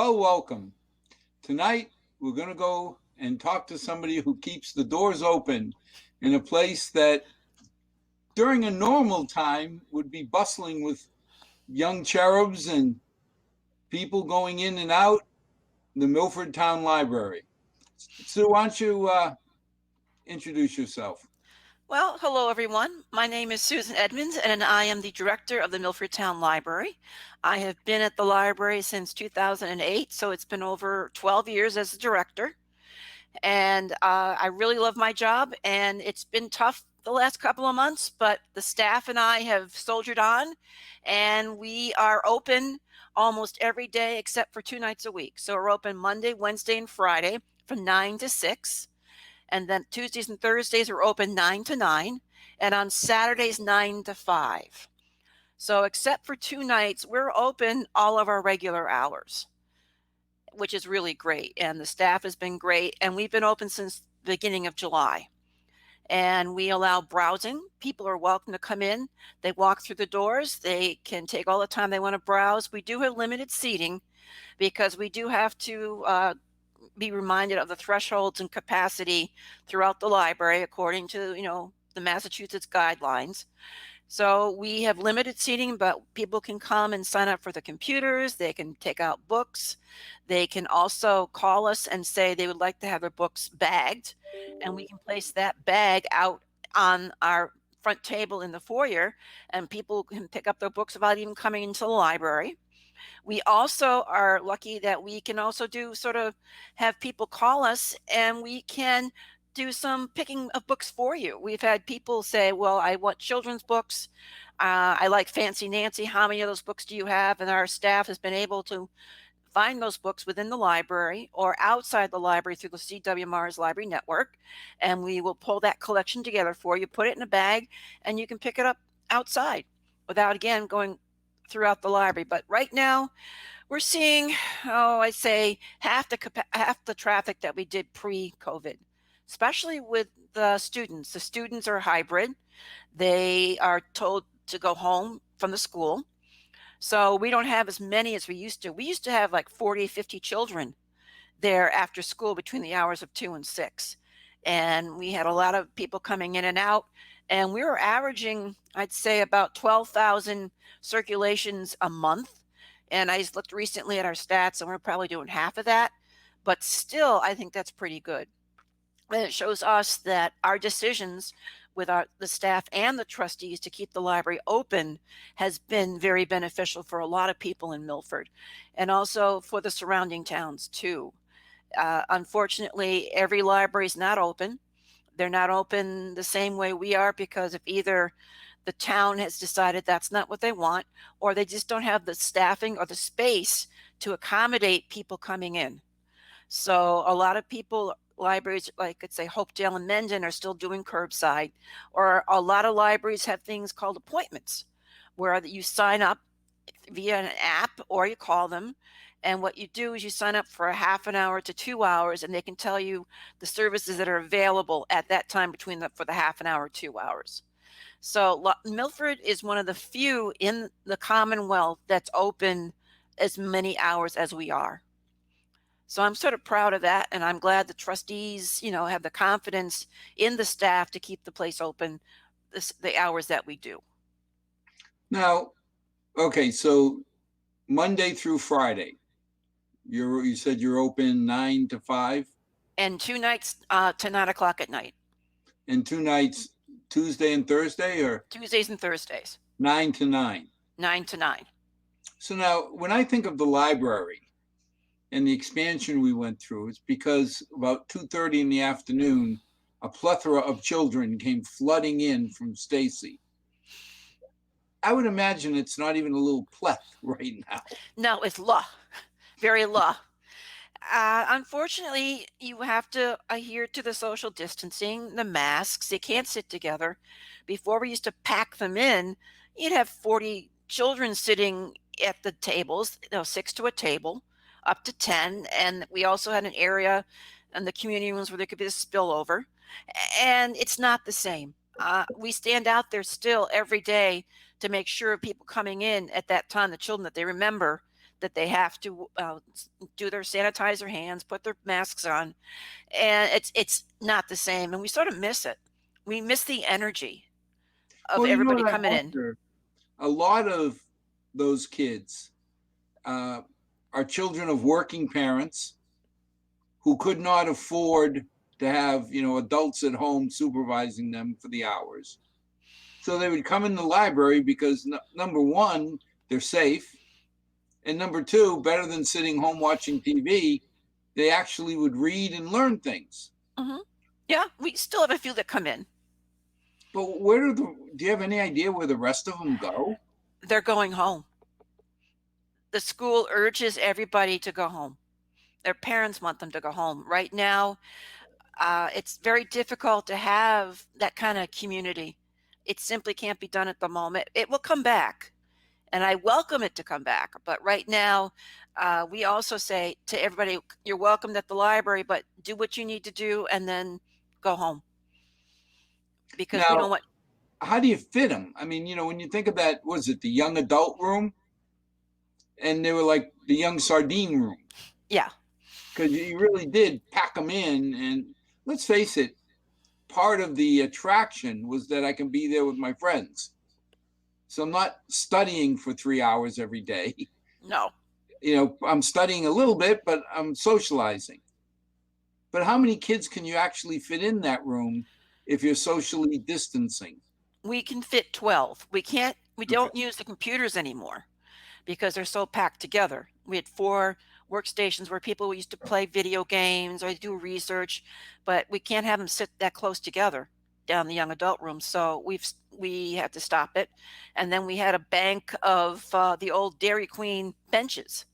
Well, welcome. Tonight, we're going to go and talk to somebody who keeps the doors open in a place that during a normal time would be bustling with young cherubs and people going in and out, the Milford Town Library. Sue, why don't you introduce yourself? Well, hello everyone. My name is Susan Edmonds and I am the director of the Milford Town Library. I have been at the library since 2008, so it's been over 12 years as the director. And I really love my job, and it's been tough the last couple of months, but the staff and I have soldiered on, and we are open almost every day except for 2 nights a week. So we're open Monday, Wednesday, and Friday from 9 to 6. And then Tuesdays and Thursdays are open 9 to 9, and on Saturdays 9 to 5. So except for 2 nights, we're open all of our regular hours, which is really great. And the staff has been great, and we've been open since the beginning of July. And we allow browsing. People are welcome to come in. They walk through the doors. They can take all the time they want to browse. We do have limited seating because we do have to be reminded of the thresholds and capacity throughout the library according to, the Massachusetts guidelines. So we have limited seating, but people can come and sign up for the computers. They can take out books. They can also call us and say they would like to have their books bagged, and we can place that bag out on our front table in the foyer, and people can pick up their books without even coming into the library. We also are lucky that we can also do sort of have people call us and we can do some picking of books for you. We've had people say, well, I want children's books. I like Fancy Nancy. How many of those books do you have? And our staff has been able to find those books within the library or outside the library through the CWMR's Library Network. And we will pull that collection together for you, put it in a bag, and you can pick it up outside without, again, going throughout the library. But right now, we're seeing, I'd say half the traffic that we did pre-COVID, especially with the students. The students are hybrid. They are told to go home from the school. So we don't have as many as we used to. We used to have like 40, 50 children there after school between the hours of 2 and 6. And we had a lot of people coming in and out. And we were averaging, I'd say, about 12,000 circulations a month. And I just looked recently at our stats, and we're probably doing half of that. But still, I think that's pretty good. And it shows us that our decisions with the staff and the trustees to keep the library open has been very beneficial for a lot of people in Milford and also for the surrounding towns too. Unfortunately, every library is not open. They're not open the same way we are because of either the town has decided that's not what they want, or they just don't have the staffing or the space to accommodate people coming in. So a lot of people, libraries like let's say Hopedale and Mendon are still doing curbside, or a lot of libraries have things called appointments where you sign up via an app or you call them. And what you do is you sign up for a half an hour to 2 hours, and they can tell you the services that are available at that time for the half an hour, 2 hours. So Milford is one of the few in the Commonwealth that's open as many hours as we are. So I'm sort of proud of that, and I'm glad the trustees, have the confidence in the staff to keep the place open the hours that we do. Now, okay, so Monday through Friday, you said you're open 9 to 5? And 2 nights to 9 o'clock at night. And 2 nights, Tuesday and Thursday, or Tuesdays and Thursdays. 9 to 9? 9 to 9. So now, when I think of the library and the expansion we went through, it's because about 2:30 in the afternoon, a plethora of children came flooding in from Stacy. I would imagine it's not even a little pleth right now. No, it's low, very low. Unfortunately, you have to adhere to the social distancing, the masks. They can't sit together. Before we used to pack them in, you'd have 40 children sitting at the tables, 6 to a table, up to 10. And we also had an area in the community rooms where there could be a spillover. And it's not the same. We stand out there still every day to make sure people coming in at that time, the children that they remember, that they have to do their sanitize their hands, put their masks on, and it's not the same, and we sort of miss it. We miss the energy of Well, you know everybody what I coming in. wonder? A lot of those kids uh, are children of working parents who could not afford to have, adults at home supervising them for the hours. So they would come in the library because number one, they're safe. And number two, better than sitting home watching TV, they actually would read and learn things. Hmm. Yeah, we still have a few that come in. But do you have any idea where the rest of them go? They're going home. The school urges everybody to go home. Their parents want them to go home. Right now, it's very difficult to have that kind of community. It simply can't be done at the moment. It will come back, and I welcome it to come back. But right now, we also say to everybody, you're welcomed at the library, but do what you need to do and then go home because we don't Now, want, how do you fit them? I mean, when you think of that, was it the young adult room? And they were like the young sardine room yeah. because you really did pack them in. And let's face it, part of the attraction was that I can be there with my friends. So I'm not studying for 3 hours every day. No. I'm studying a little bit, but I'm socializing. But how many kids can you actually fit in that room if you're socially distancing? We can fit 12. We Okay. don't use the computers anymore because they're so packed together. We had 4 workstations where people used to play video games or do research, but we can't have them sit that close together down the young adult room. So we had to stop it. And then we had a bank of the old Dairy Queen benches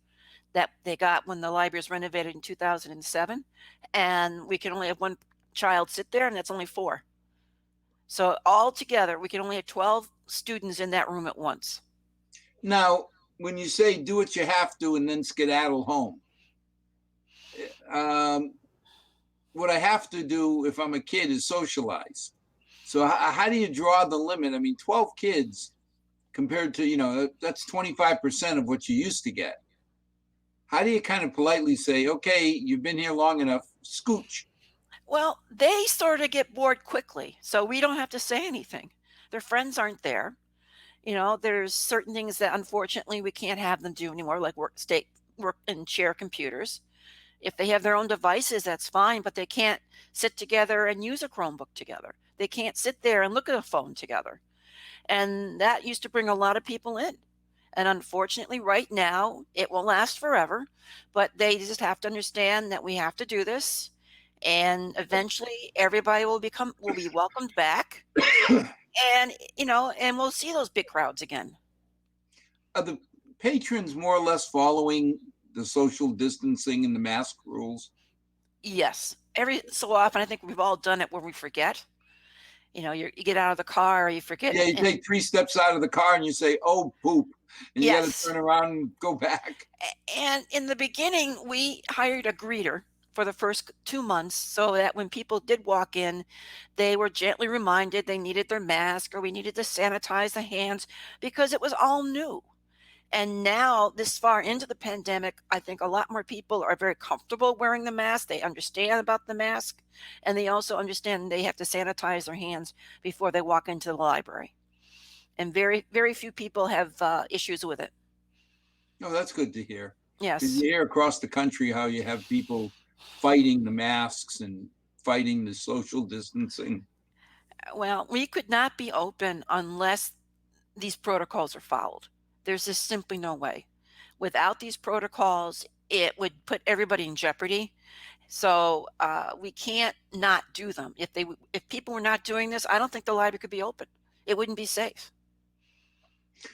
that they got when the library was renovated in 2007. And we can only have one child sit there, and that's only 4. So altogether, we can only have 12 students in that room at once. Now, when you say do what you have to and then skedaddle home, um, what I have to do if I'm a kid is socialize. So how do you draw the limit? I mean, 12 kids compared to, that's 25% of what you used to get. How do you kind of politely say, okay, you've been here long enough, scooch? Well, they sort of get bored quickly, so we don't have to say anything. Their friends aren't there. There's certain things that unfortunately we can't have them do anymore, like work and share computers. If they have their own devices, that's fine, but they can't sit together and use a Chromebook together. They can't sit there and look at a phone together. And that used to bring a lot of people in. And unfortunately, right now, it won't last forever, but they just have to understand that we have to do this. And eventually everybody will be welcomed back. And, and we'll see those big crowds again. Are the patrons more or less following the social distancing and the mask rules? Yes. Every so often, I think we've all done it where we forget. You get out of the car, you forget. Yeah, you And take 3 steps out of the car and you say, oh, poop. And you got to yes. turn around and go back. And in the beginning, we hired a greeter for the first 2 months so that when people did walk in, they were gently reminded they needed their mask or we needed to sanitize the hands because it was all new. And now, this far into the pandemic, I think a lot more people are very comfortable wearing the mask. They understand about the mask, and they also understand they have to sanitize their hands before they walk into the library. And very, very few people have issues with it. No, that's good to hear. Because Yes. you hear across the country how you have people fighting the masks and fighting the social distancing. Well, we could not be open unless these protocols are followed. There's just simply no way. Without these protocols, it would put everybody in jeopardy. So we can't not do them. If people were not doing this, I don't think the library could be open. It wouldn't be safe.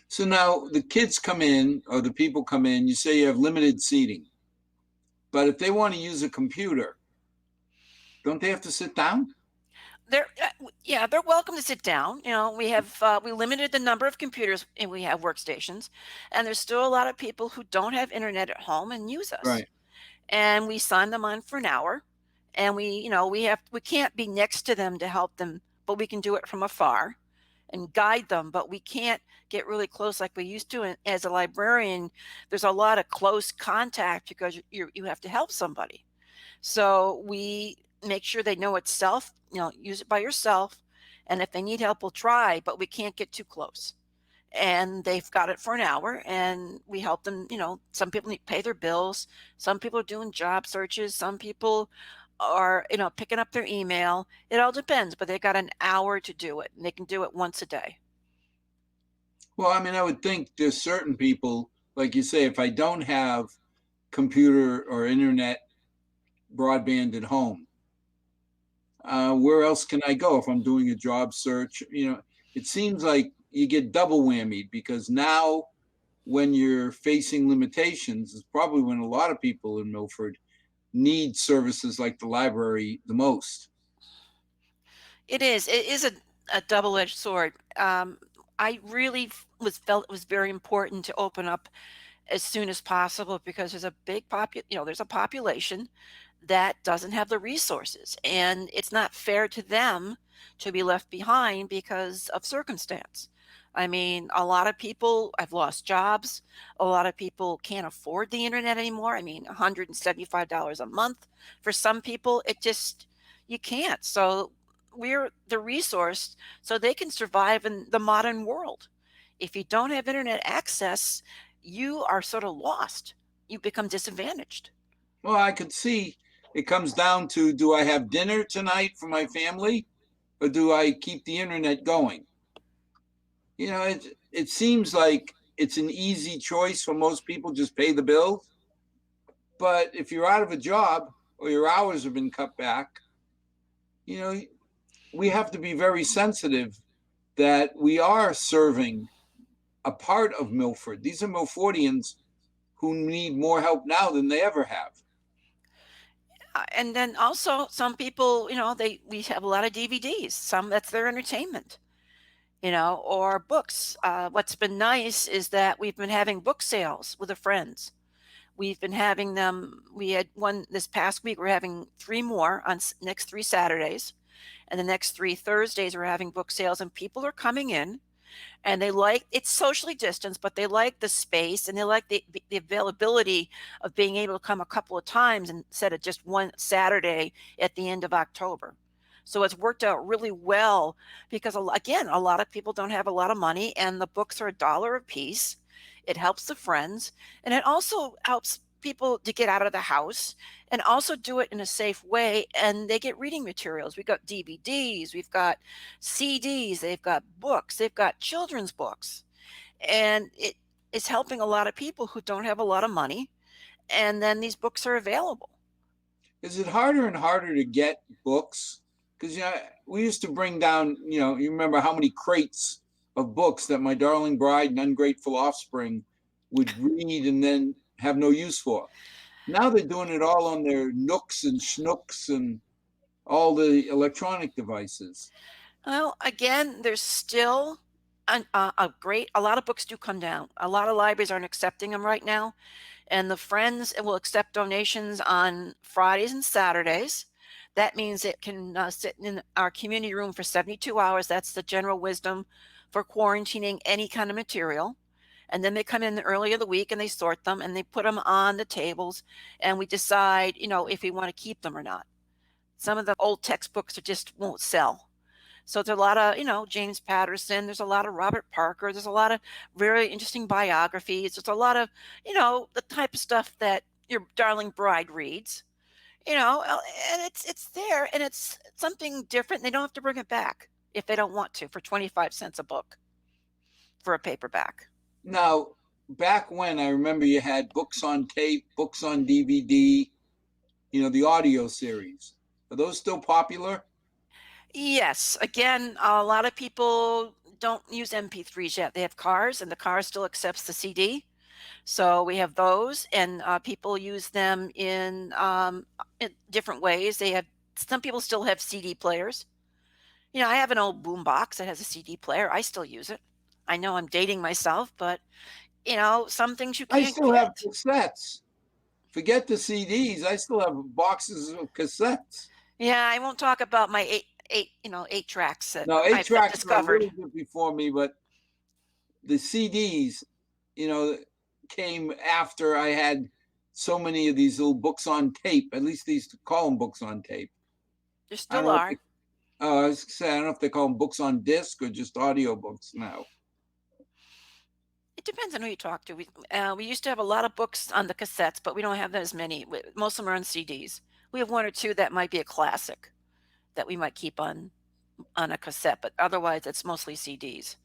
So now the kids come in or the people come in, you say you have limited seating. But if they want to use a computer, don't they have to sit down? Yeah, they're welcome to sit down. We limited the number of computers and we have workstations, and there's still a lot of people who don't have internet at home and use us. Right. And we sign them on for an hour, and we can't be next to them to help them, but we can do it from afar. and guide them, but we can't get really close like we used to. And as a librarian, there's a lot of close contact because you have to help somebody. So we make sure they know it's self, use it by yourself. And if they need help, we'll try, but we can't get too close. And they've got it for an hour and we help them. Some people need to pay their bills. Some people are doing job searches. Some people are, picking up their email. It all depends, but they've got an hour to do it and they can do it once a day. Well, I mean, I would think there's certain people, like you say, if I don't have computer or internet broadband at home, where else can I go if I'm doing a job search? It seems like you get double whammied because now when you're facing limitations is probably when a lot of people in Milford need services like the library the most. It is a double-edged sword. I really felt it was very important to open up as soon as possible because there's a there's a population that doesn't have the resources, and it's not fair to them to be left behind because of circumstance. I mean, a lot of people have lost jobs. A lot of people can't afford the internet anymore. I mean, $175 a month for some people, you can't. So we're the resource so they can survive in the modern world. If you don't have internet access, you are sort of lost. You become disadvantaged. Well, I could see it comes down to, do I have dinner tonight for my family or do I keep the internet going? It seems like it's an easy choice for most people, just pay the bill. But if you're out of a job or your hours have been cut back, you know, we have to be very sensitive that we are serving a part of Milford. These are Milfordians who need more help now than they ever have. And then also some people, we have a lot of DVDs. Some that's their entertainment, or books. What's been nice is that we've been having book sales with the friends. We've been having them. We had one this past week. We're having three more on next 3 Saturdays, and the next 3 Thursdays we're having book sales, and people are coming in and they like it's socially distanced, but they like the space and they like the availability of being able to come a couple of times instead of just one Saturday at the end of October. So it's worked out really well because again, a lot of people don't have a lot of money and the books are $1 a piece. It helps the friends and it also helps people to get out of the house and also do it in a safe way, and they get reading materials. We've got DVDs, we've got CDs, they've got books, they've got children's books, and it is helping a lot of people who don't have a lot of money, and then these books are available. Is it harder and harder to get books? Because we used to bring down, you remember how many crates of books that my darling bride and ungrateful offspring would read and then have no use for. Now they're doing it all on their Nooks and Schnooks and all the electronic devices. Well, again, there's still a lot of books do come down. A lot of libraries aren't accepting them right now, and the Friends will accept donations on Fridays and Saturdays. That means it can sit in our community room for 72 hours. That's the general wisdom for quarantining any kind of material. And then they come in the early of the week and they sort them and they put them on the tables, and we decide, if we want to keep them or not. Some of the old textbooks just won't sell. So there's a lot of, James Patterson, there's a lot of Robert Parker, there's a lot of very interesting biographies. There's a lot of, the type of stuff that your darling bride reads, and it's there and it's something different. They don't have to bring it back if they don't want to for 25 cents a book for a paperback. Now, back when I remember you had books on tape, books on DVD, the audio series. Are those still popular? Yes. Again, a lot of people don't use MP3s yet. They have cars, and the car still accepts the CD. So we have those, and people use them in different ways. Some people still have CD players. I have an old boom box that has a CD player. I still use it. I know I'm dating myself, but some things you I can't still have get. cassettes. Forget the CDs. I still have boxes of cassettes. Yeah, I won't talk about my eight tracks that No, I've 8 tracks are a discovered. little bit before me, but the CDs, you know, came after I had so many of these little books on tape. At least they used to call them books on tape. There I don't still know are. I was gonna say, I don't know if they call them books on disc or just audio books now. It depends on who you talk to. We used to have a lot of books on the cassettes, but we don't have as many. Most of them are on CDs. We have one or two that might be a classic that we might keep on a cassette, but otherwise it's mostly CDs.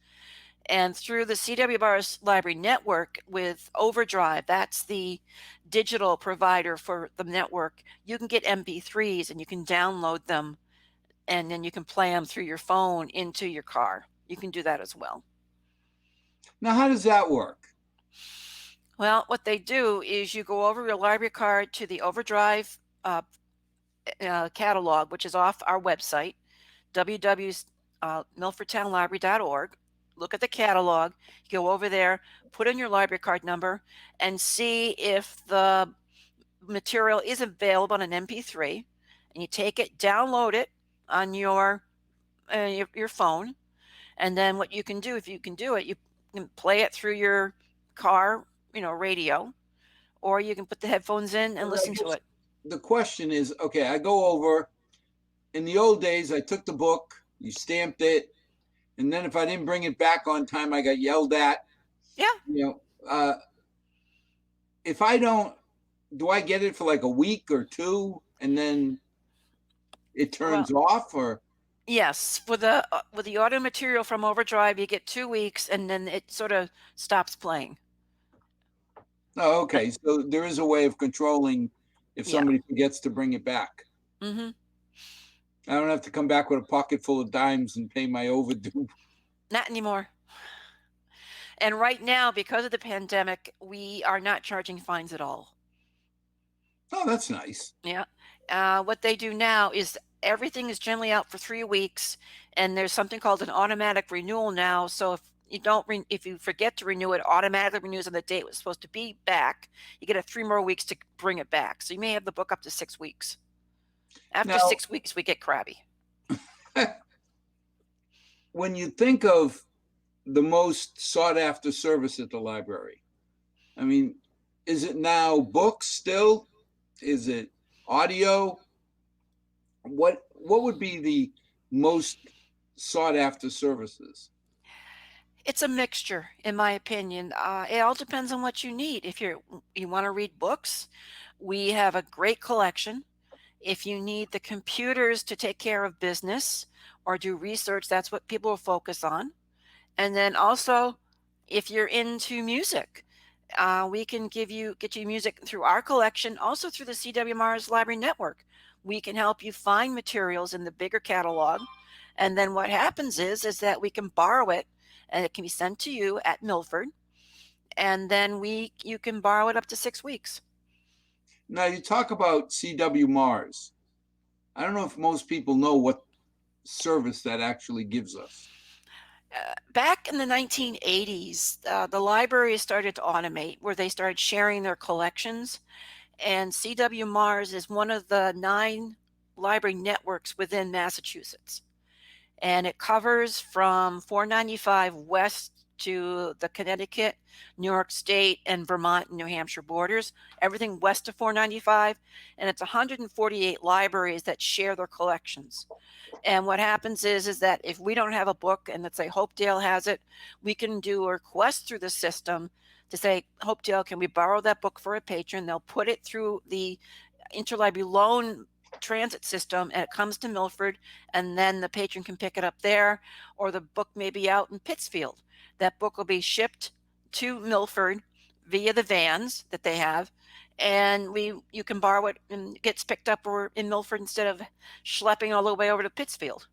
And through the CW Bars Library Network with Overdrive, that's the digital provider for the network. You can get MP3s and you can download them, and then you can play them through your phone into your car. You can do that as well. Now, how does that work? Well, what they do is you go over your library card to the Overdrive catalog, which is off our website, www.milfordtownlibrary.org. Look at the catalog, go over there, put in your library card number, and see if the material is available on an MP3. And you take it, download it on your phone, and then what you can do, if you can do it, you can play it through your car, radio, or you can put the headphones in and Well, I listen to guess it. the question is, okay, I go over. In the old days, I took the book, you stamped it, and then if I didn't bring it back on time, I got yelled at. Yeah. You know, if I don't, do I get it for like a week or two, and then it Well, turns off, or? yes, with the audio material from Overdrive, you get 2 weeks, and then it sort of stops playing. Oh, Uh, okay. So there is a way of controlling if yeah. somebody forgets to bring it back. Hmm. I don't have to come back with a pocket full of dimes and pay my overdue. Not anymore. And right now, because of the pandemic, we are not charging fines at all. Oh, that's nice. Yeah. What they do now is everything is generally out for 3 weeks, and there's something called an automatic renewal now. So if you forget to renew it, automatically renews on the date it was supposed to be back. You get 3 more weeks to bring it back. So you may have the book up to 6 weeks. After Now, 6 weeks, we get crabby. when you think of the most sought after service at the library, I mean, is it now books still? Is it audio? What would be the most sought after services? It's a mixture, in my opinion. It all depends on what you need. If you want to read books, we have a great collection. If you need the computers to take care of business or do research, that's what people will focus on. And then also, if you're into music, we can get you music through our collection, also through the CW Mars Library Network. We can help you find materials in the bigger catalog. And then what happens is that we can borrow it and it can be sent to you at Milford. And then you can borrow it up to 6 weeks. Now, you talk about CW Mars. I don't know if most people know what service that actually gives us. Back in the 1980s, the library started to automate where they started sharing their collections. And CW Mars is one of the 9 library networks within Massachusetts. And it covers from 495 west to the Connecticut, New York State, and Vermont and New Hampshire borders, everything west of 495. And it's 148 libraries that share their collections. And what happens is that if we don't have a book and let's say Hopedale has it, we can do a request through the system to say, Hopedale, can we borrow that book for a patron? They'll put it through the interlibrary loan transit system and it comes to Milford, and then the patron can pick it up there, or the book may be out in Pittsfield. That book will be shipped to Milford via the vans that they have, and you can borrow it and it gets picked up or in Milford instead of schlepping all the way over to Pittsfield.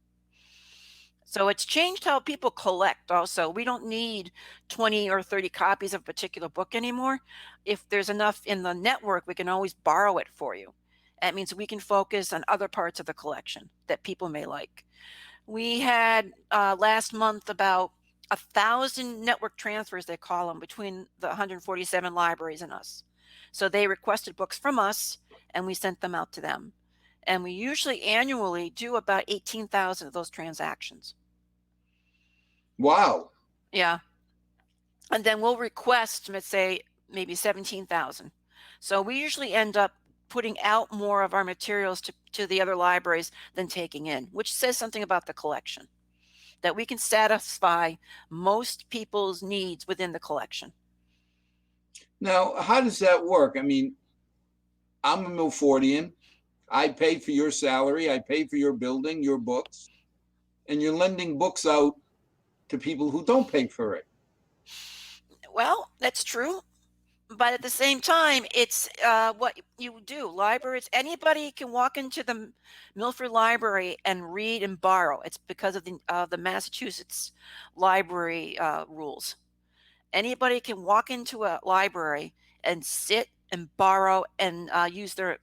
So it's changed how people collect also. We don't need 20 or 30 copies of a particular book anymore. If there's enough in the network, we can always borrow it for you. That means we can focus on other parts of the collection that people may like. We had last month about 1,000 network transfers, they call them, between the 147 libraries and us. So they requested books from us and we sent them out to them. And we usually annually do about 18,000 of those transactions. Wow. Yeah. And then we'll request, let's say, maybe 17,000. So we usually end up putting out more of our materials to the other libraries than taking in, which says something about the collection, that we can satisfy most people's needs within the collection. Now, how does that work? I mean, I'm a Milfordian. I pay for your salary. I pay for your building, your books, and you're lending books out to people who don't pay for it. Well, that's true. But at the same time, it's what you do. Libraries, anybody can walk into the Milford Library and read and borrow. It's because of the Massachusetts library rules. Anybody can walk into a library and sit and borrow and use their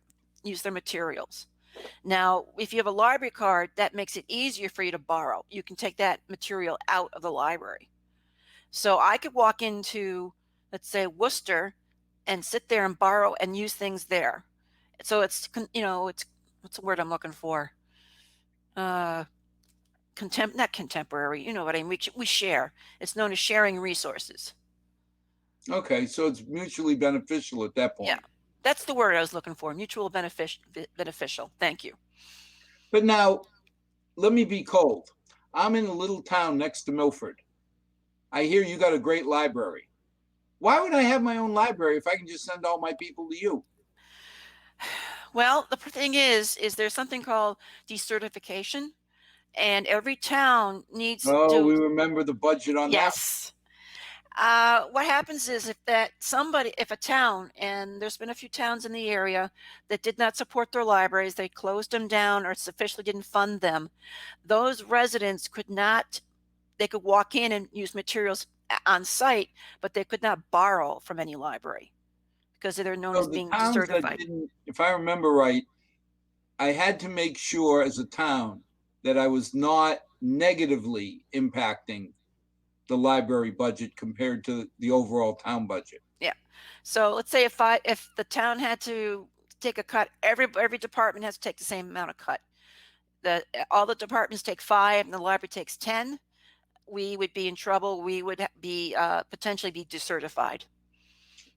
materials. Now, if you have a library card, that makes it easier for you to borrow. You can take that material out of the library. So I could walk into, let's say, Worcester and sit there and borrow and use things there. So it's, it's what's the word I'm looking for? Uh, not contemporary. You know what I mean? We share. It's known as sharing resources. Okay, so it's mutually beneficial at that Yeah, point. that's the word I was looking for. Mutual beneficial. Thank you. But now, let me be cold. I'm in a little town next to Milford. I hear you got a great library. Why would I have my own library if I can just send all my people to you? Well, the thing is there's something called decertification, and every town needs Oh, to. we remember the budget on that. Yes. What happens is if a town, and there's been a few towns in the area that did not support their libraries, they closed them down or sufficiently didn't fund them. Those residents could not, they could walk in and use materials on site, but they could not borrow from any library because they're known So as the being towns that decertified. didn't, if I remember right, I had to make sure as a town that I was not negatively impacting the library budget compared to the overall town budget. Yeah. So let's say if the town had to take a cut, every department has to take the same amount of cut. All the departments take 5 and the library takes 10. We would be in trouble. We would be potentially be decertified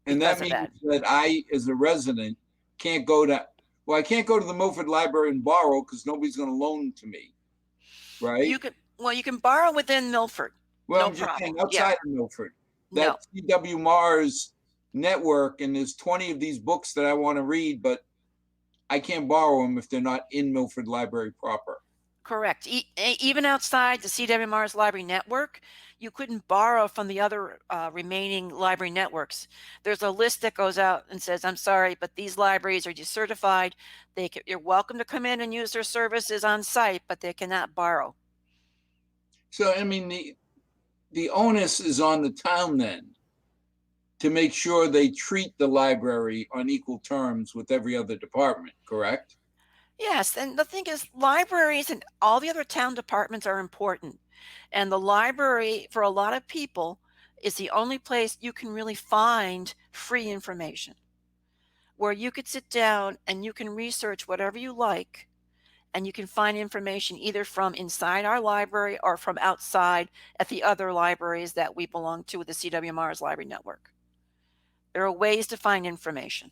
And that because of means that. that I, as a resident, can't go to, well, I can't go to the Milford Library and borrow because nobody's going to loan to me, right? You can borrow within Milford, Well, no I'm just problem. saying Yeah, outside of Milford, that no, CW Mars network, and there's 20 of these books that I want to read, but I can't borrow them if they're not in Milford Library proper. correct. Even outside the CWMR's library network, you couldn't borrow from the other remaining library networks. There's a list that goes out and says, "I'm sorry, but these libraries are decertified. You're welcome to come in and use their services on site, but they cannot borrow." So, I mean, the onus is on the town then to make sure they treat the library on equal terms with every other department, correct? Yes, and the thing is, libraries and all the other town departments are important. And the library, for a lot of people, is the only place you can really find free information, where you could sit down and you can research whatever you like, and you can find information either from inside our library or from outside at the other libraries that we belong to with the CWMR's library network. There are ways to find information.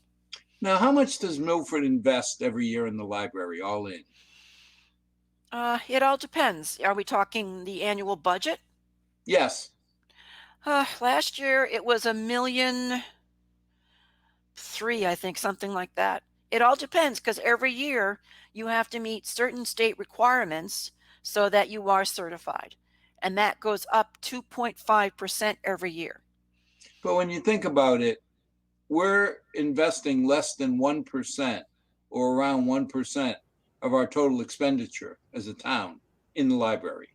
Now, how much does Milford invest every year in the library, all in? It all depends. Are we talking the annual budget? Yes. Last year it was 1,000,003, I think, something like that. It all depends because every year you have to meet certain state requirements so that you are certified. And that goes up 2.5% every year. But when you think about it, we're investing less than 1% or around 1% of our total expenditure as a town in the library.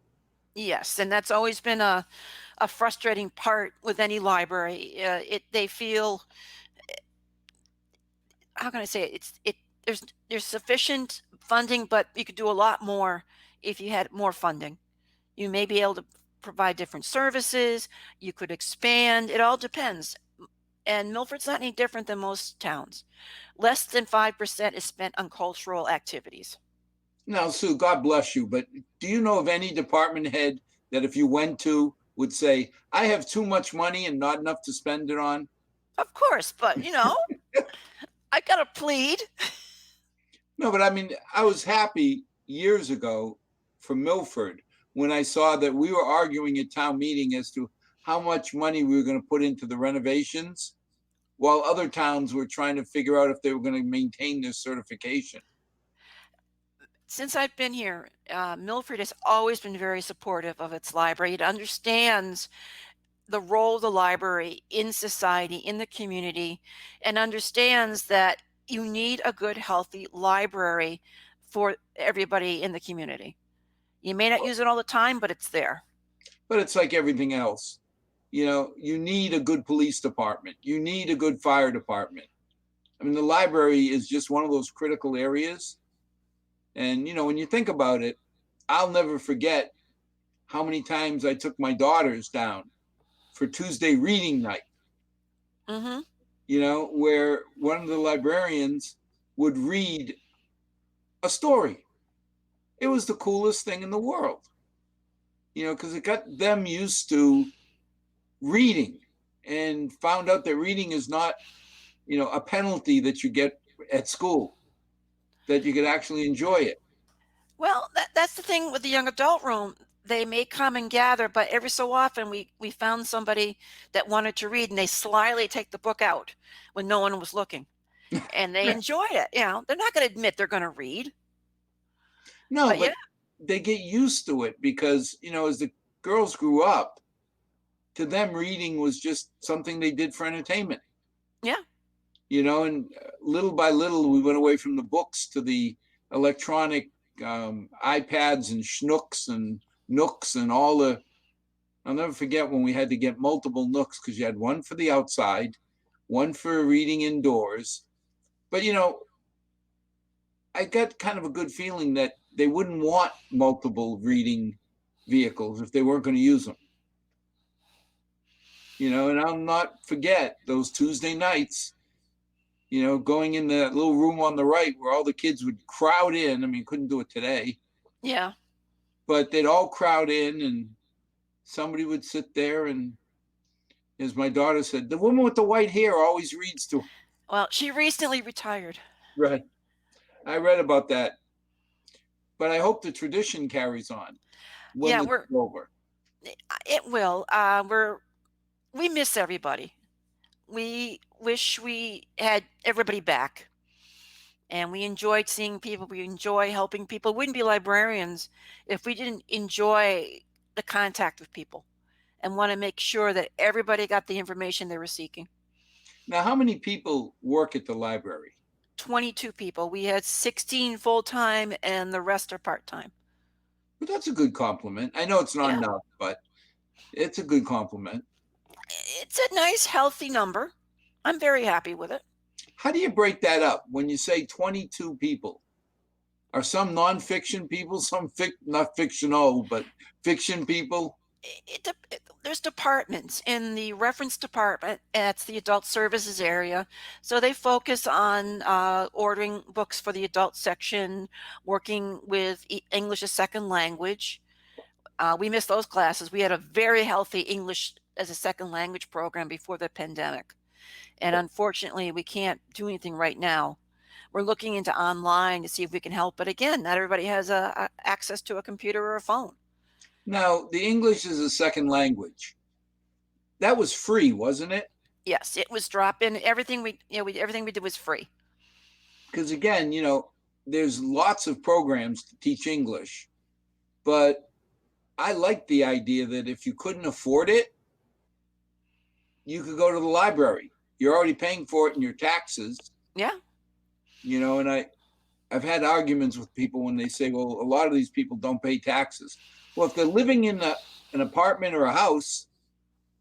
Yes, and that's always been a frustrating part with any library. They feel, how can I say it? There's sufficient funding, but you could do a lot more if you had more funding. You may be able to provide different services. You could expand. It all depends. And Milford's not any different than most towns. Less than 5% is spent on cultural activities. Now, Sue, God bless you, but do you know of any department head that if you went to would say, I have too much money and not enough to spend it on? Of course, but I got to plead. No, but I mean, I was happy years ago for Milford when I saw that we were arguing at town meeting as to how much money we were going to put into the renovations, while other towns were trying to figure out if they were going to maintain their certification. Since I've been here, Milford has always been very supportive of its library. It understands the role of the library in society, in the community, and understands that you need a good, healthy library for everybody in the community. You may not use it all the time, but it's there. But it's like everything else. You need a good police department. You need a good fire department. I mean, the library is just one of those critical areas. And, when you think about it, I'll never forget how many times I took my daughters down for Tuesday reading night, Mm-hmm. where one of the librarians would read a story. It was the coolest thing in the world, because it got them used to reading and found out that reading is not, a penalty that you get at school, that you could actually enjoy it. Well, that's the thing with the young adult room. They may come and gather, but every so often we found somebody that wanted to read and they slyly take the book out when no one was looking and they enjoyed it. They're not going to admit they're going to read, No, but yeah, but they get used to it because, as the girls grew up, to them, reading was just something they did for entertainment. yeah. And little by little, we went away from the books to the electronic iPads and schnooks and nooks and all the. I'll never forget when we had to get multiple nooks because you had one for the outside, one for reading indoors. But, I got kind of a good feeling that they wouldn't want multiple reading vehicles if they weren't going to use them. And I'll not forget those Tuesday nights, going in that little room on the right where all the kids would crowd in. I mean, couldn't do it today, Yeah. but they'd all crowd in and somebody would sit there. And as my daughter said, the woman with the white hair always reads to her. Well, she recently retired. Right. I read about that, but I hope the tradition carries on when Yeah, it's over. it will. We miss everybody. We wish we had everybody back. And we enjoyed seeing people. We enjoy helping people. We wouldn't be librarians if we didn't enjoy the contact with people and want to make sure that everybody got the information they were seeking. Now, how many people work at the library? 22 people. We had 16 full-time and the rest are part-time. But that's a good compliment. I know it's not Yeah. enough, but it's a good compliment. It's a nice, healthy number. I'm very happy with it. How do you break that up when you say 22 people? Are some nonfiction people, some not fictional, but fiction people? There's departments in the reference department. That's the adult services area. So they focus on ordering books for the adult section, working with English as second language. We missed those classes. We had a very healthy English as a second language program before the pandemic. And unfortunately, we can't do anything right now. We're looking into online to see if we can help. But again, not everybody has access to a computer or a phone. Now, the English is a second language. That was free, wasn't it? Yes, it was drop in. Everything everything we did was free. Because again, there's lots of programs to teach English, but I like the idea that if you couldn't afford it, you could go to the library. You're already paying for it in your taxes. Yeah. And I've had arguments with people when they say, well, a lot of these people don't pay taxes. Well, if they're living in an apartment or a house,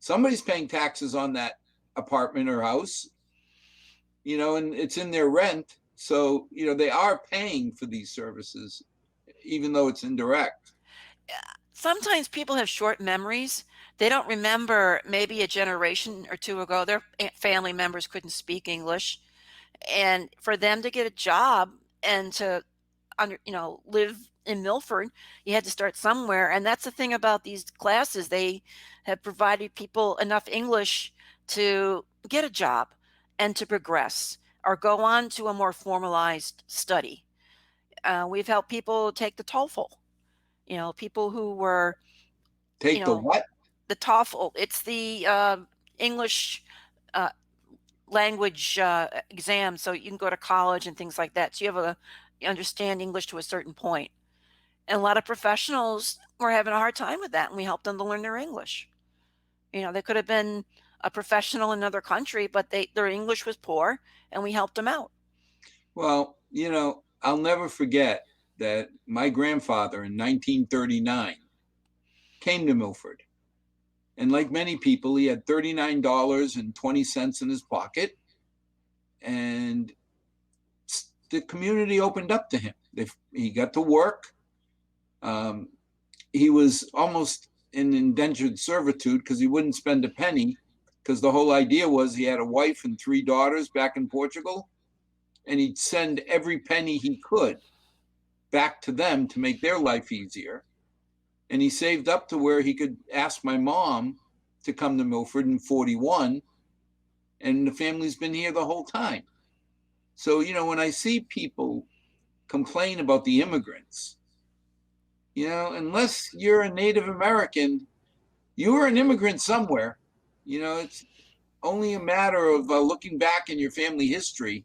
somebody's paying taxes on that apartment or house, and it's in their rent. So, they are paying for these services, even though it's indirect. sometimes people have short memories. They don't remember maybe a generation or two ago, their family members couldn't speak English. And for them to get a job and to live in Milford, you had to start somewhere. And that's the thing about these classes. They have provided people enough English to get a job and to progress or go on to a more formalized study. We've helped people take the TOEFL, people who were, you Take the know, what? the TOEFL. It's the English uh, language exam, so you can go to college and things like that. So you understand English to a certain point. And a lot of professionals were having a hard time with that, and we helped them to learn their English. They could have been a professional in another country, but their English was poor, and we helped them out. Well, I'll never forget that my grandfather in 1939 came to Milford. And like many people, he had $39.20 in his pocket. And the community opened up to him. He got to work. Um, he was almost in indentured servitude because he wouldn't spend a penny, because the whole idea was he had a wife and 3 daughters back in Portugal, and he'd send every penny he could back to them to make their life easier. And he saved up to where he could ask my mom to come to Milford in 41, and the family's been here the whole time. So, when I see people complain about the immigrants, unless you're a Native American, you were an immigrant somewhere. It's only a matter of looking back in your family history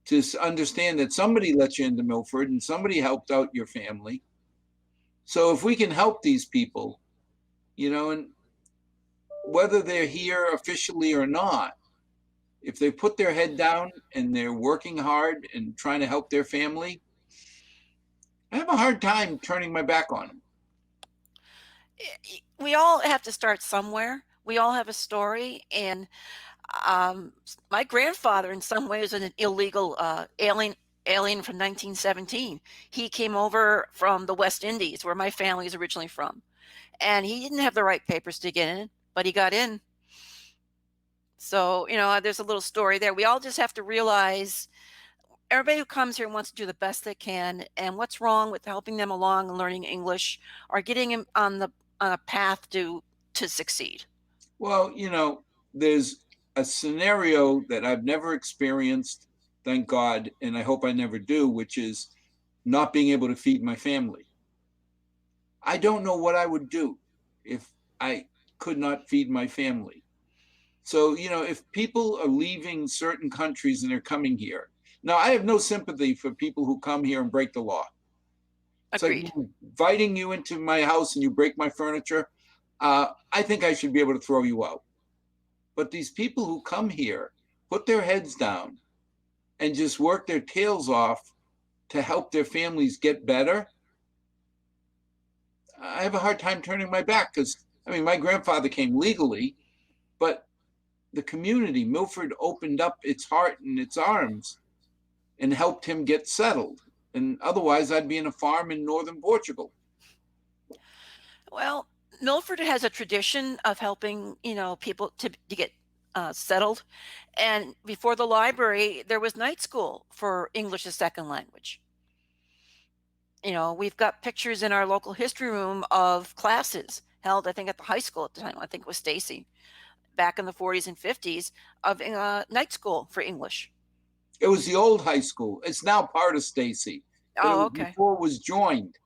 to understand that somebody let you into Milford and somebody helped out your family. So if we can help these people, and whether they're here officially or not, if they put their head down and they're working hard and trying to help their family, I have a hard time turning my back on them. We all have to start somewhere. We all have a story, and my grandfather, in some ways, was an illegal alien from 1917. He came over from the West Indies, where my family is originally from, and he didn't have the right papers to get in, but he got in. So, there's a little story there. We all just have to realize everybody who comes here wants to do the best they can, and what's wrong with helping them along and learning English or getting them on a path to succeed. Well, there's a scenario that I've never experienced, thank God, and I hope I never do, which is not being able to feed my family. I don't know what I would do if I could not feed my family. So, if people are leaving certain countries and they're coming here, now I have no sympathy for people who come here and break the law. It's like Agreed. inviting you into my house and you break my furniture. I think I should be able to throw you out. But these people who come here, put their heads down and just work their tails off to help their families get better, I have a hard time turning my back, because, my grandfather came legally, but the community, Milford, opened up its heart and its arms and helped him get settled. And otherwise, I'd be in a farm in northern Portugal. Well, Milford has a tradition of helping, people to get settled. And before the library, there was night school for English as second language. We've got pictures in our local history room of classes held, I think, at the high school at the time. I think it was Stacy, back in the 40s and 50s, of night school for English. It was the old high school. It's now part of Stacy, but Oh, okay. before it was joined.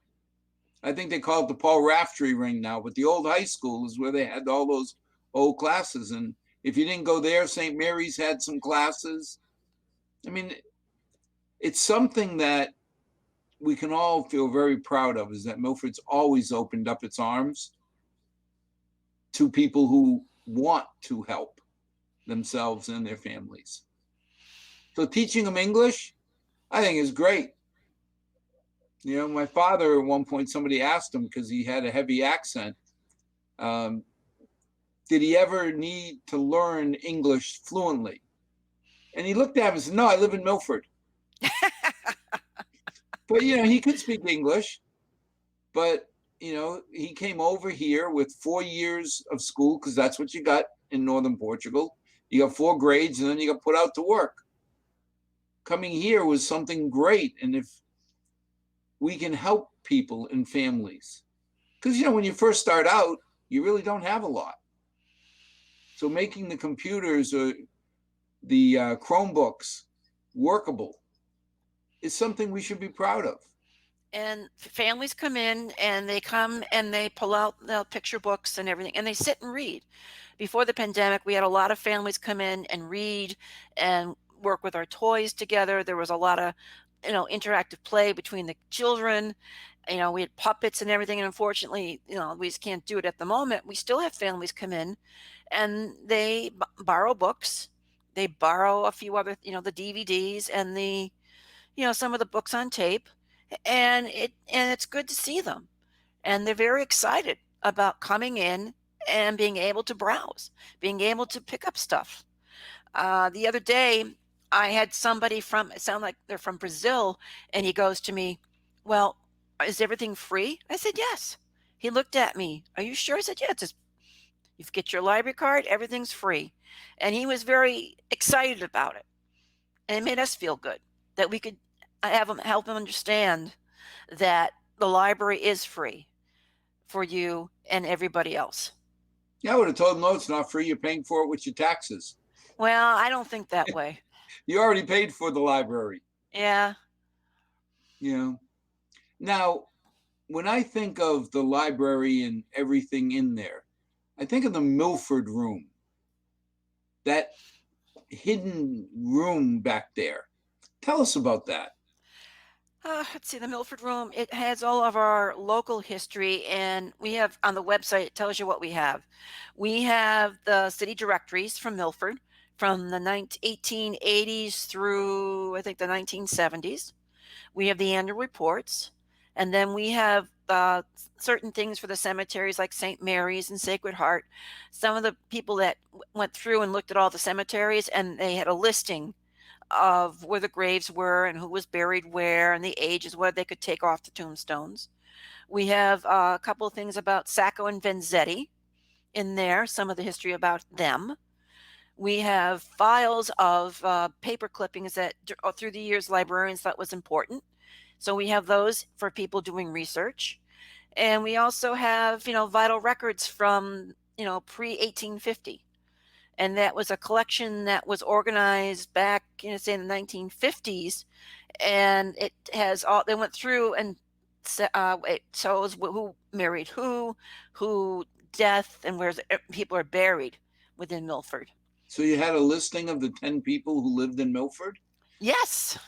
I think they call it the Paul Raftery ring now, but the old high school is where they had all those old classes. And if you didn't go there, St. Mary's had some classes. It's something that we can all feel very proud of, is that Milford's always opened up its arms to people who want to help themselves and their families. So teaching them English, I think, is great. My father, at one point, somebody asked him, because he had a heavy accent, did he ever need to learn English fluently? And he looked at him and said, no, I live in Milford. But, he could speak English, but he came over here with 4 years of school because that's what you got in northern Portugal. You got 4 grades and then you got put out to work. Coming here was something great. And if we can help people and families, because, when you first start out, you really don't have a lot. So making the computers or the Chromebooks workable is something we should be proud of. And families come in and they pull out the picture books and everything and they sit and read. Before the pandemic, we had a lot of families come in and read and work with our toys together. There was a lot of, interactive play between the children. We had puppets and everything. And unfortunately, we just can't do it at the moment. We still have families come in and they borrow books. They borrow a few other, the DVDs and some of the books on tape, and it's good to see them. And they're very excited about coming in and being able to browse, being able to pick up stuff. The other day, I had somebody it sounded like they're from Brazil, and he goes to me, "Well, is everything free?" I said, "Yes." He looked at me, "Are you sure?" I said, "Yeah, you get your library card, everything's free." And he was very excited about it. And it made us feel good that we could help him understand that the library is free for you and everybody else. Yeah, I would have told them, no, it's not free. You're paying for it with your taxes. Well, I don't think that way. You already paid for the library. Yeah. Now, when I think of the library and everything in there, I think of the Milford room, that hidden room back there. Tell us about that. Let's see, the Milford Room, it has all of our local history, and we have on the website, it tells you what we have. We have the city directories from Milford from the 1880s through, I think, the 1970s. We have the annual reports, and then we have certain things for the cemeteries like St. Mary's and Sacred Heart. Some of the people that went through and looked at all the cemeteries, and they had a listing of where the graves were and who was buried where and the ages, what they could take off the tombstones. We have a couple of things about Sacco and Vanzetti in there, some of the history about them. We have files of paper clippings that through the years librarians thought was important. So we have those for people doing research. And we also have, vital records from, pre-1850. And that was a collection that was organized back, say in the 1950s. And it has they went through and it shows who married who death, and where people are buried within Milford. So you had a listing of the 10 people who lived in Milford? Yes.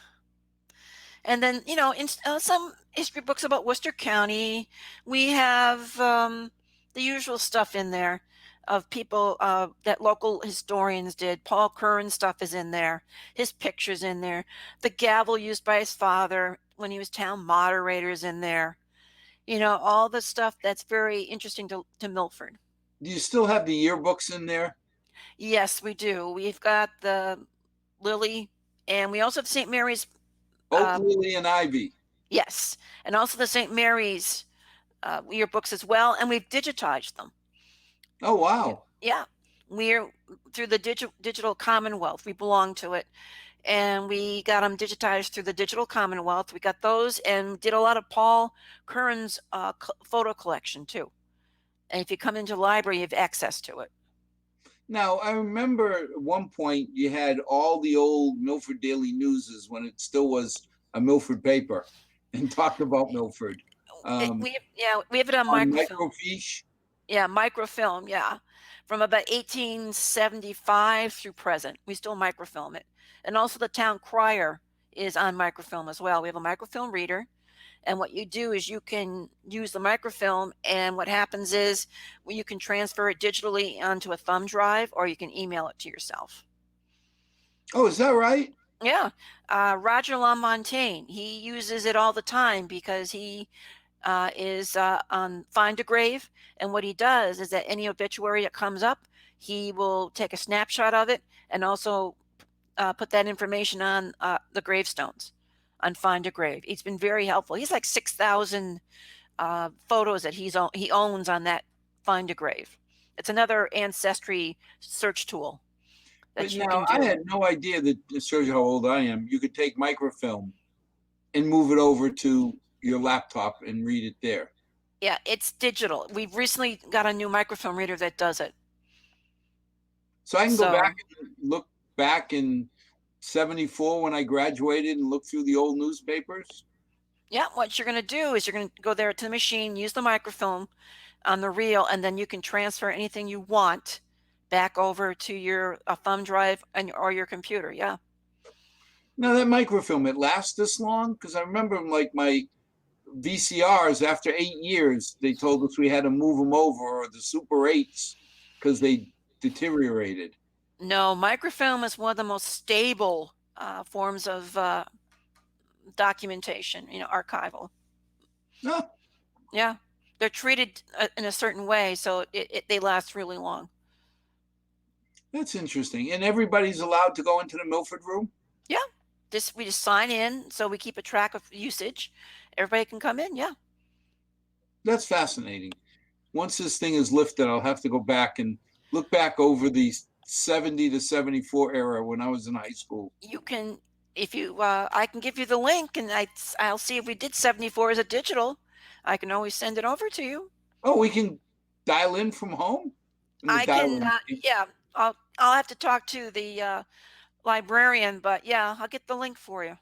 And then, in some history books about Worcester County, we have the usual stuff in there of people that local historians did. Paul Curran's stuff is in there. His picture's in there. The gavel used by his father when he was town moderator is in there. All the stuff that's very interesting to Milford. Do you still have the yearbooks in there? Yes, we do. We've got the Lily, and we also have St. Mary's. Oak, Lily, and Ivy. Yes, and also the St. Mary's yearbooks as well, and we've digitized them. Oh, wow. Yeah. We're through the digital Commonwealth. We belong to it. And we got them digitized through the digital Commonwealth. We got those and did a lot of Paul Curran's photo collection too. And if you come into the library, you have access to it. Now, I remember at one point you had all the old Milford Daily Newses when it still was a Milford paper and talked about Milford. We have it on microfilm. Microfiche. Yeah, microfilm, yeah. From about 1875 through present. We still microfilm it. And also the town crier is on microfilm as well. We have a microfilm reader. And what you do is you can use the microfilm, and what happens is you can transfer it digitally onto a thumb drive, or you can email it to yourself. Oh, is that right? Yeah. Roger LaMontagne, he uses it all the time because he is on Find a Grave. And what he does is that any obituary that comes up, he will take a snapshot of it and also put that information on the gravestones on Find a Grave. He's been very helpful. He's like 6,000 photos that he owns on that Find a Grave. It's another ancestry search tool But that you now can I do. had no idea that it shows you how old I am. You could take microfilm and move it over to your laptop and read it there. Yeah, it's digital. We've recently got a new microfilm reader that does it. So I can go back So, and look back in 74 when I graduated and look through the old newspapers. yeah, what you're going to do is you're going to go there to the machine, use the microfilm on the reel, and then you can transfer anything you want back over to your thumb drive or your computer. Yeah. Now that microfilm, it lasts this long? Because I remember like my VCRs after 8 years, they told us we had to move them over, or the Super 8s, because they deteriorated. No, microfilm is one of the most stable forms of documentation, archival. No, Yeah. They're treated in a certain way, so they last really long. that's interesting. And everybody's allowed to go into the Milford room? Yeah. We just sign in, so we keep a track of usage. Everybody can come in. Yeah. That's fascinating. Once this thing is lifted, I'll have to go back and look back over the 70 to 74 era when I was in high school. You can, if you, I can give you the link, and I'll see if we did 74 as a digital. I can always send it over to you. Oh, we can dial in from home? I Dial can, in. yeah. I'll have to talk to the librarian, but yeah, I'll get the link for you.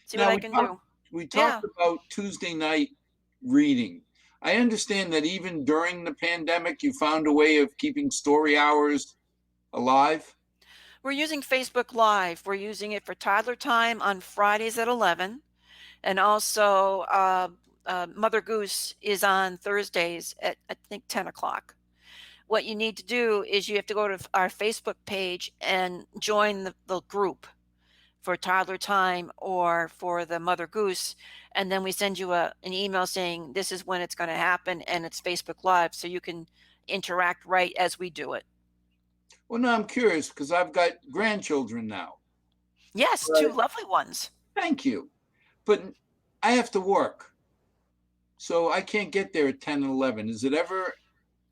See what Now I can do. we talked Yeah. about Tuesday night reading. I understand that even during the pandemic, you found a way of keeping story hours alive. We're using Facebook Live. We're using it for toddler time on Fridays at 11. And also, Mother Goose is on Thursdays at, I think, 10 o'clock. What you need to do is you have to go to our Facebook page and join the group for toddler time or for the Mother Goose. And then we send you an email saying this is when it's going to happen, and it's Facebook Live. So you can interact right as we do it. Well, no, I'm curious because I've got grandchildren now. Yes, two But lovely ones. thank you. But I have to work. So I can't get there at 10 and 11. Is it ever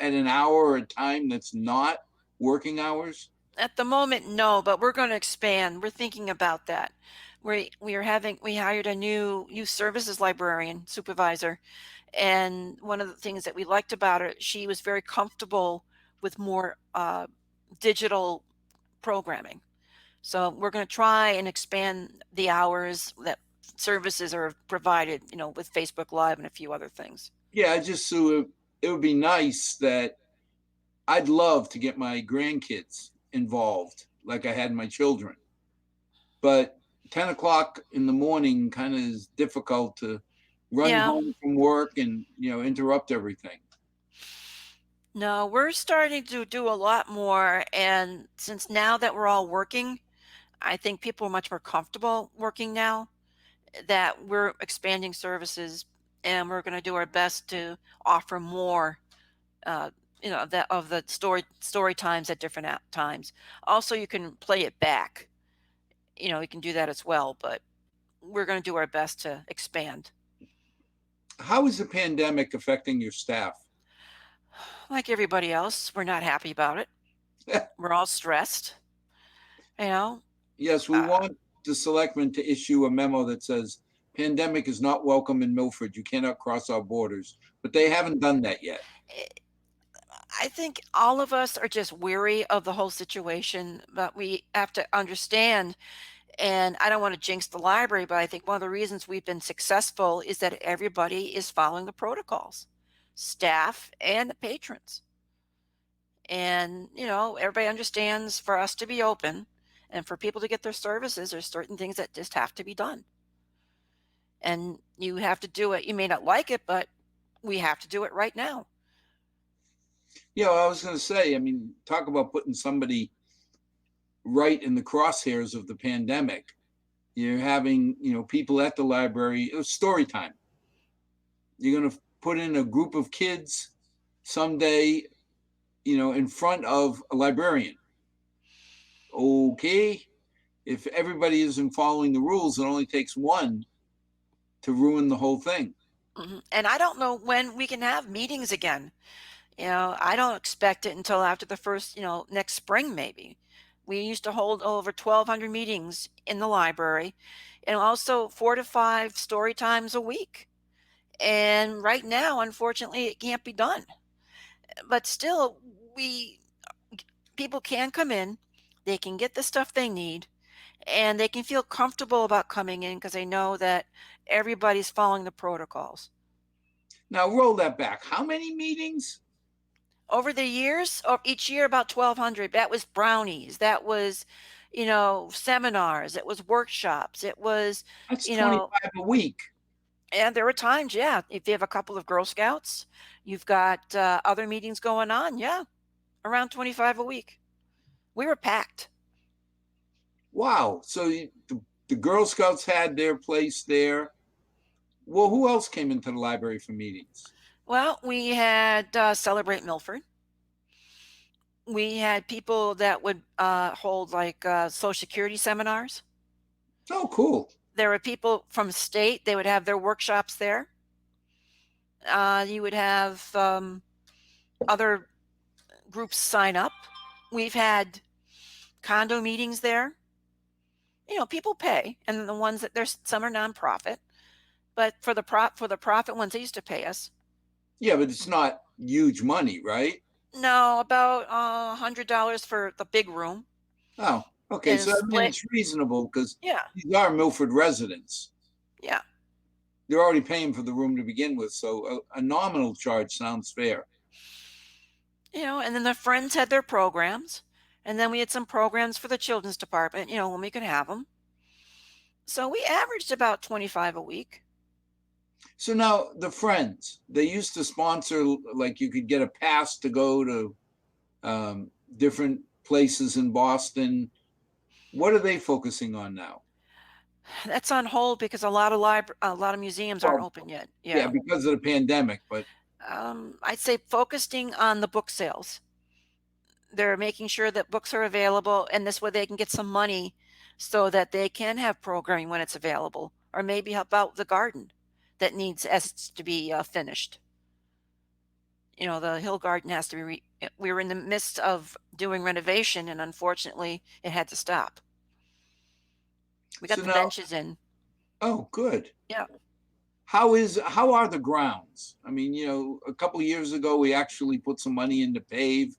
at an hour or a time that's not working hours? At the moment, no, but we're going to expand. We're thinking about that. We hired a new youth services librarian supervisor, and one of the things that we liked about her, she was very comfortable with more digital programming. So we're going to try and expand the hours that services are provided, with Facebook Live and a few other things. Yeah, I just so it would be nice that I'd love to get my grandkids involved like I had my children. But 10 o'clock in the morning kind of is difficult to run Yeah. home from work and, interrupt everything. No, we're starting to do a lot more. And since now that we're all working, I think people are much more comfortable working now, that we're expanding services, and we're going to do our best to offer more, uh, that of the story times at different times. Also, you can play it back. You can do that as well, but we're going to do our best to expand. How is the pandemic affecting your staff? Like everybody else, we're not happy about it. We're all stressed. You know, Yes, we uh, want the selectmen to issue a memo that says pandemic is not welcome in Milford. You cannot cross our borders. But they haven't done that yet. I think all of us are just weary of the whole situation, but we have to understand. And I don't want to jinx the library, but I think one of the reasons we've been successful is that everybody is following the protocols, staff and the patrons. And, everybody understands for us to be open and for people to get their services, there's certain things that just have to be done. And you have to do it. You may not like it, but we have to do it right now. Yeah, well, I was going to say, I mean, talk about putting somebody right in the crosshairs of the pandemic. You're having, people at the library, it was story time. You're going to put in a group of kids someday, in front of a librarian. Okay. If everybody isn't following the rules, it only takes one to ruin the whole thing. And I don't know when we can have meetings again. I don't expect it until after the first, next spring maybe. We used to hold over 1,200 meetings in the library and also 4 to 5 story times a week. And right now, unfortunately, it can't be done. But still, we people can come in, they can get the stuff they need, and they can feel comfortable about coming in because they know that everybody's following the protocols. Now roll that back. How many meetings? Over the years, or each year about 1,200. That was brownies. That was, seminars. It was workshops. It was, That's you know, 25 a week. and there were times, yeah, if you have a couple of Girl Scouts, you've got other meetings going on. Yeah, around 25 a week. We were packed. Wow. So the Girl Scouts had their place there. Well, who else came into the library for meetings? Well, we had Celebrate Milford. We had people that would hold like Social Security seminars. Oh, cool. There were people from state, they would have their workshops there. You would have other groups sign up. We've had condo meetings there. People pay, and the ones that there's some are nonprofit, but for the profit ones, they used to pay us. Yeah, but it's not huge money, right? No, about $100 for the big room, Oh, okay. and So I mean, split. it's reasonable because Yeah, these are Milford residents. yeah. They're already paying for the room to begin with, so a nominal charge sounds fair. And then the friends had their programs, and then we had some programs for the children's department. When we could have them. So we averaged about 25 a week. So now the friends, they used to sponsor, like you could get a pass to go to different places in Boston. What are they focusing on now? That's on hold because a lot of museums aren't Well, open yet. yeah, Yeah. because of the pandemic, but I'd say focusing on the book sales. They're making sure that books are available, and this way they can get some money so that they can have programming when it's available, or maybe help out the garden that needs as to be finished. The Hill Garden has to be. We were in the midst of doing renovation, and unfortunately, it had to stop. We got so the now, benches in. oh, good. Yeah. How are the grounds? I mean, a couple of years ago we actually put some money into pave,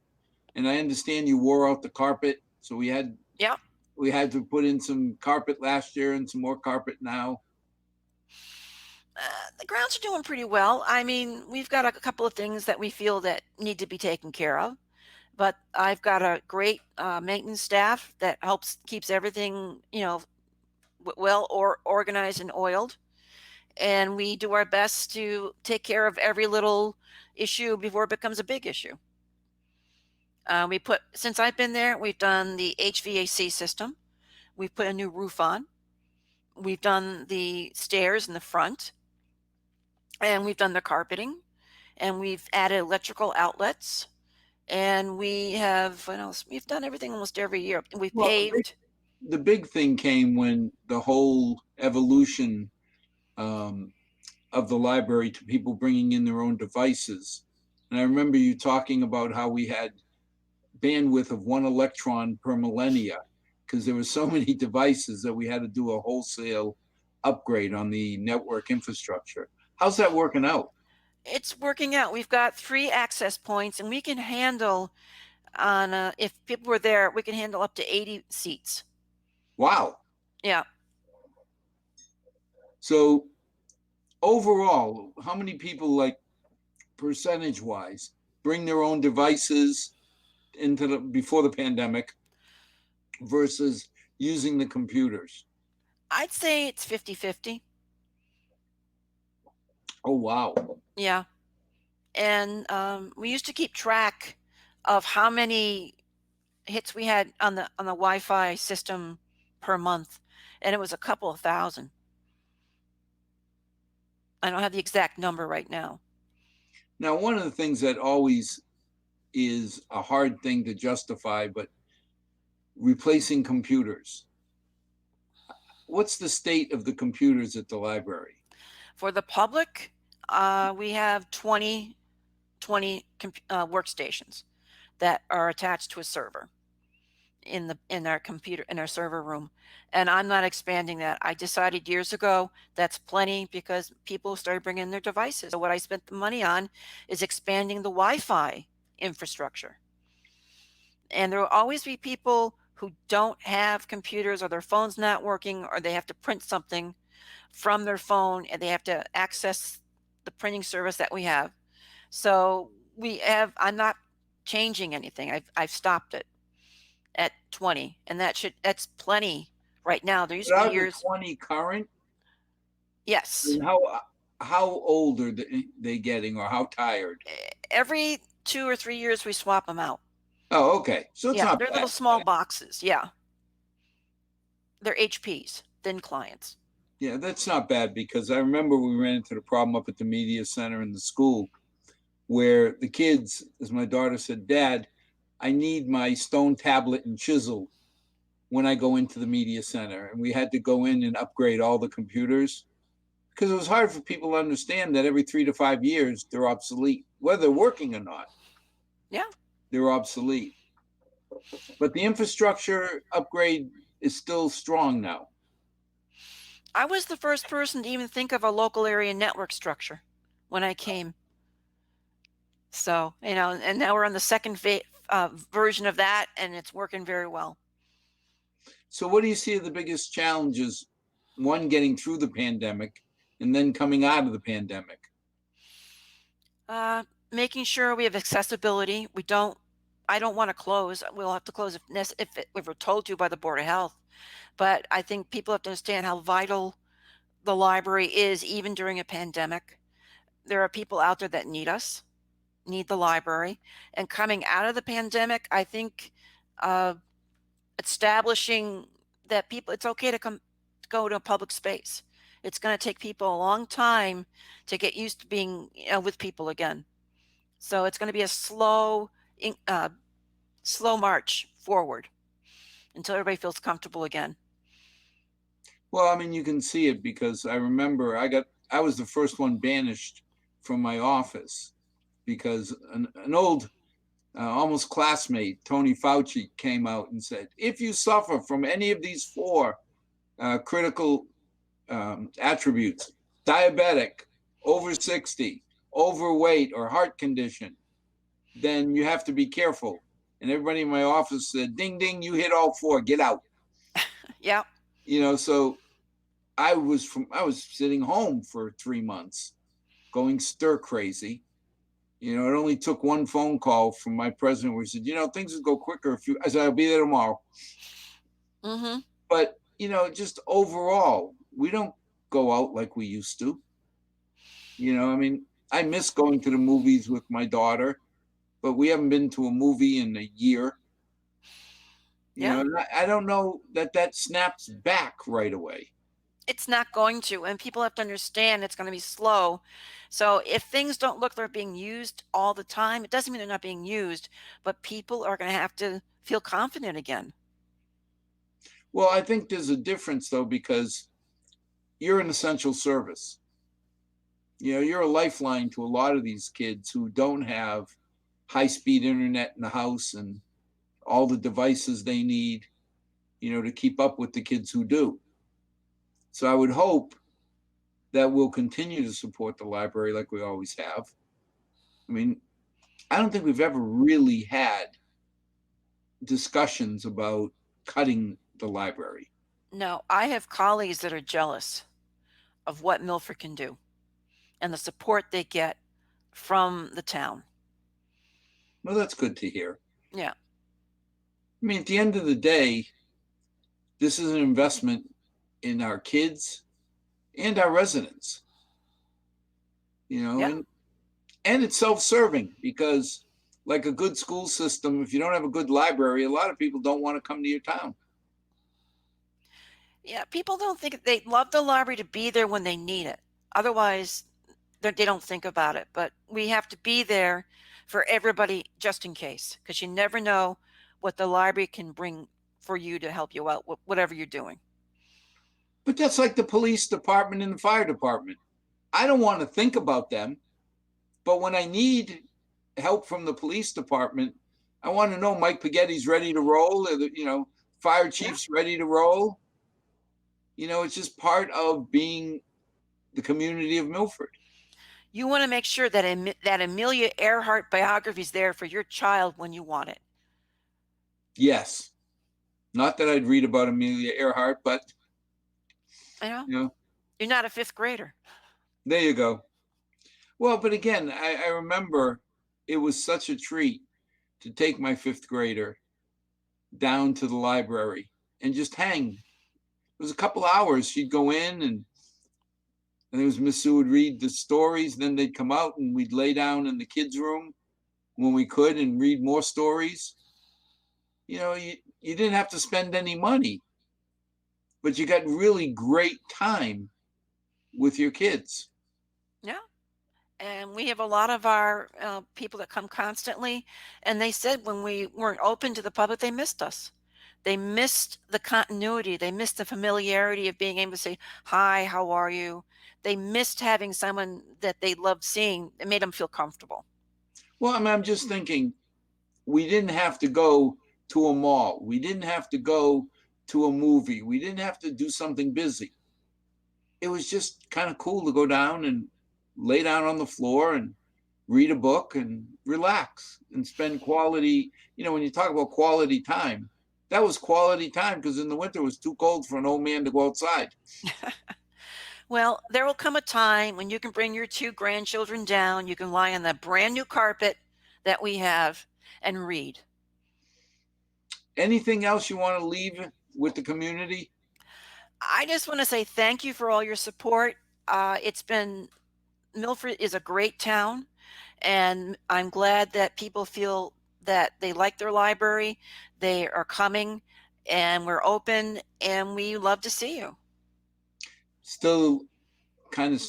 and I understand you wore out the carpet, so Yeah. we had to put in some carpet last year and some more carpet now. The grounds are doing pretty well. I mean, we've got a couple of things that we feel that need to be taken care of, but I've got a great maintenance staff that helps keeps everything, well or organized and oiled. And we do our best to take care of every little issue before it becomes a big issue. Since I've been there, we've done the HVAC system. We've put a new roof on. We've done the stairs in the front, and we've done the carpeting, and we've added electrical outlets, and we have what else? We've done everything almost every year. We've Well, paved. the big thing came when the whole evolution um, of the library to people bringing in their own devices. And I remember you talking about how we had bandwidth of 1 electron per millennia because there were so many devices that we had to do a wholesale upgrade on the network infrastructure. How's that working out? It's working out. We've got 3 access points, and we can handle if people were there, we can handle up to 80 seats. Wow. Yeah. So overall, how many people, like percentage wise, bring their own devices into the before the pandemic versus using the computers? I'd say it's 50-50. Oh, wow. Yeah. And we used to keep track of how many hits we had on the Wi-Fi system per month, and it was a couple of thousand. I don't have the exact number right now. Now, one of the things that always is a hard thing to justify, but replacing computers. What's the state of the computers at the library? For the public, We have 20 workstations that are attached to a server in our server room, and I'm not expanding that. I decided years ago that's plenty because people started bringing in their devices. So what I spent the money on is expanding the Wi-Fi infrastructure. And there will always be people who don't have computers or their phone's not working or they have to print something from their phone and they have to access the printing service that we have. So I'm not changing anything. I've stopped it at 20, and that's plenty right now. There used But to be out of the years. 20 current, Yes. and how old are they getting, or how tired? Every 2 or 3 years we swap them out. Oh, okay. So it's Yeah, not they're bad. little small boxes. Yeah, they're HPs, thin clients. Yeah, that's not bad because I remember we ran into the problem up at the media center in the school where the kids, as my daughter said, Dad, I need my stone tablet and chisel when I go into the media center. And we had to go in and upgrade all the computers because it was hard for people to understand that every 3 to 5 years they're obsolete, whether they're working or not. Yeah. They're obsolete. But the infrastructure upgrade is still strong now. I was the first person to even think of a local area network structure when I came. So, and now we're on the second version of that, and it's working very well. So, what do you see are the biggest challenges? One, getting through the pandemic, and then coming out of the pandemic. Making sure we have accessibility. I don't want to close. We'll have to close if we're told to by the Board of Health. But I think people have to understand how vital the library is, even during a pandemic. There are people out there that need us, need the library. And coming out of the pandemic, I think uh, establishing that it's okay to go to a public space. It's going to take people a long time to get used to being with people again. So it's going to be a slow march forward until everybody feels comfortable again. Well, I mean, you can see it because I remember I was the first one banished from my office because an old almost classmate, Tony Fauci, came out and said, if you suffer from any of these four critical attributes, diabetic, over 60, overweight, or heart condition, then you have to be careful. And everybody in my office said, ding, ding, you hit all four, get out. Yeah. So I was sitting home for 3 months, going stir crazy. It only took one phone call from my president where he said, things would go quicker if you. I said, I'll be there tomorrow. Mm-hmm. But just overall, we don't go out like we used to. I mean, I miss going to the movies with my daughter, but we haven't been to a movie in a year. Yeah. And I don't know that snaps back right away. It's not going to, and people have to understand it's going to be slow. So if things don't look like they're being used all the time, it doesn't mean they're not being used, but people are going to have to feel confident again. Well, I think there's a difference though, because you're an essential service. You're a lifeline to a lot of these kids who don't have high-speed internet in the house and all the devices they need, to keep up with the kids who do. So I would hope that we'll continue to support the library like we always have. I mean, I don't think we've ever really had discussions about cutting the library. No, I have colleagues that are jealous of what Milford can do and the support they get from the town. Well, that's good to hear. Yeah. I mean, at the end of the day, this is an investment in our kids and our residents. Yeah. And it's self-serving because, like a good school system, if you don't have a good library, a lot of people don't want to come to your town. Yeah, people don't think they love the library to be there when they need it. Otherwise, they don't think about it. But we have to be there for everybody just in case, because you never know what the library can bring for you to help you out, whatever you're doing. But that's like the police department and the fire department. I don't want to think about them, but when I need help from the police department, I want to know Mike Pagetti's ready to roll, or fire chief's ready to roll. It's just part of being the community of Milford. You want to make sure that that Amelia Earhart biography is there for your child when you want it. Yes. Not that I'd read about Amelia Earhart, but You're not a fifth grader. There you go. Well, but again, I remember it was such a treat to take my fifth grader down to the library and just hang. It was a couple hours. She'd go in and it was Miss Sue would read the stories. Then they'd come out and we'd lay down in the kids' room when we could and read more stories. You didn't have to spend any money, but you got really great time with your kids. Yeah. And we have a lot of our people that come constantly, and they said when we weren't open to the public, they missed us. They missed the continuity. They missed the familiarity of being able to say, hi, how are you? They missed having someone that they loved seeing. It made them feel comfortable. Well, I'm just thinking, we didn't have to go to a mall. We didn't have to go to a movie. We didn't have to do something busy. It was just kind of cool to go down and lay down on the floor and read a book and relax and spend quality. When you talk about quality time, that was quality time because in the winter it was too cold for an old man to go outside. Well, there will come a time when you can bring your two grandchildren down. You can lie on the brand new carpet that we have and read. Anything else you want to leave with the community? I just want to say thank you for all your support. Milford is a great town, and I'm glad that people feel that they like their library. They are coming, and we're open, and we love to see you. Still kind of,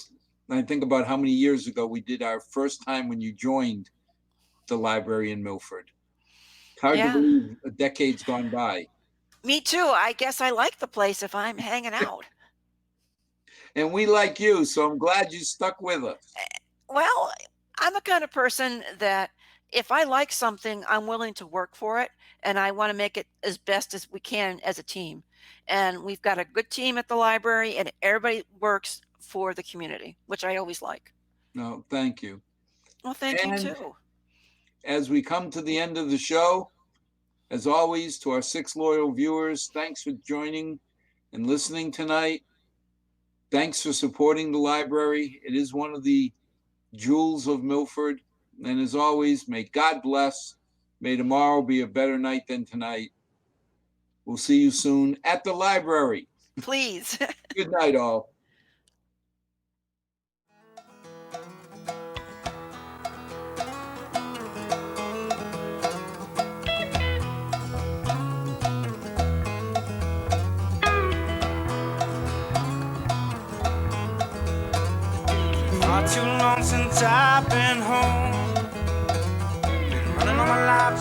I think about how many years ago we did our first time when you joined the library in Milford. It's hard to believe a decade's gone by. Me too. I guess I like the place if I'm hanging out. And we like you, so I'm glad you stuck with us. Well, I'm the kind of person that if I like something, I'm willing to work for it, and I want to make it as best as we can as a team. And we've got a good team at the library, and everybody works for the community, which I always like. No, thank you. Well, thank you too. As we come to the end of the show, as always, to our 6 loyal viewers, thanks for joining and listening tonight. Thanks for supporting the library. It is one of the jewels of Milford. And as always, may God bless. May tomorrow be a better night than tonight. We'll see you soon at the library. Please. Good night, all. Too long since I've been home. Been running all my life